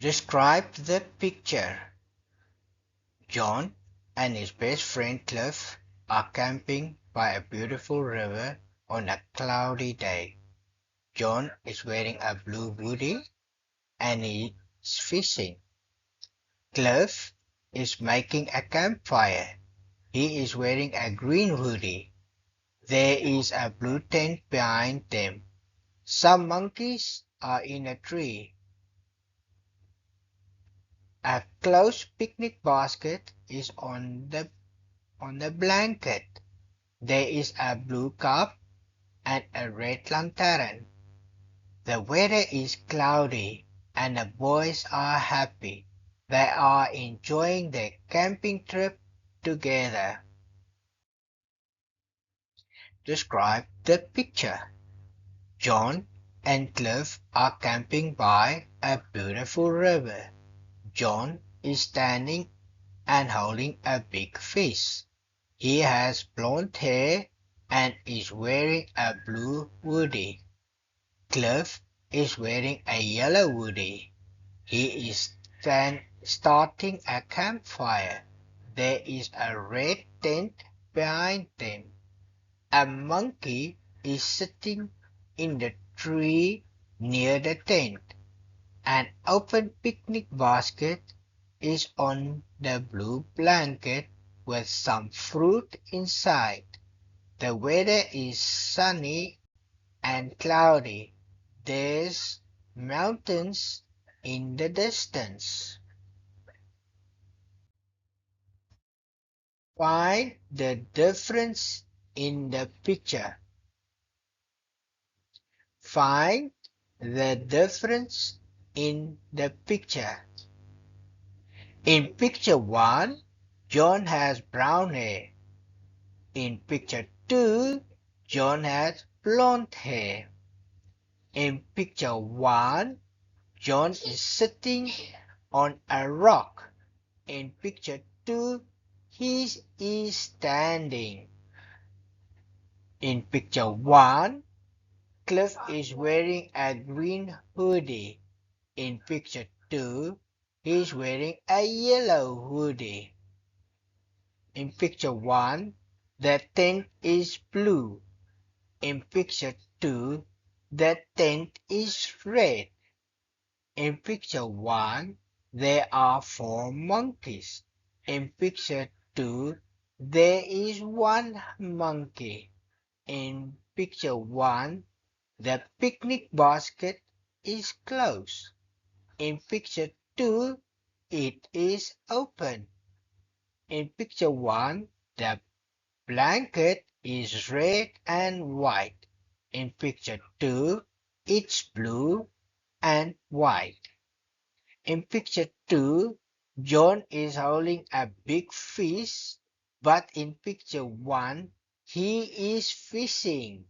Describe the picture. John and his best friend Cliff are camping by a beautiful river on a cloudy day. John is wearing a blue hoodie and he is fishing. Cliff is making a campfire. He is wearing a green hoodie. There is a blue tent behind them. Some monkeys are in a tree. A closed picnic basket is on the blanket. There is a blue cup and a red lantern. The weather is cloudy and the boys are happy. They are enjoying their camping trip together. Describe the picture. John and Cliff are camping by a beautiful river. John is standing and holding a big fish. He has blonde hair and is wearing a blue hoodie. Cliff is wearing a yellow hoodie. He is starting a campfire. There is a red tent behind them. A monkey is sitting in the tree near the tent. An open picnic basket is on the blue blanket with some fruit inside. The weather is sunny and cloudy. There's mountains in the distance. Find the difference in the picture. Find the difference in the picture. In picture 1, John has brown hair. In picture 2, John has blonde hair. In picture 1, John is sitting on a rock. In picture 2, he is standing. In picture 1, Cliff is wearing a green hoodie. In picture 2, he is wearing a yellow hoodie. In picture 1, the tent is blue. In picture 2, the tent is red. In picture 1, there are 4 monkeys. In picture 2, there is 1 monkey. In picture 1, the picnic basket is closed. In picture 2, it is open. In picture 1, the blanket is red and white. In picture 2, it's blue and white. In picture 2, John is holding a big fish, but in picture 1, he is fishing.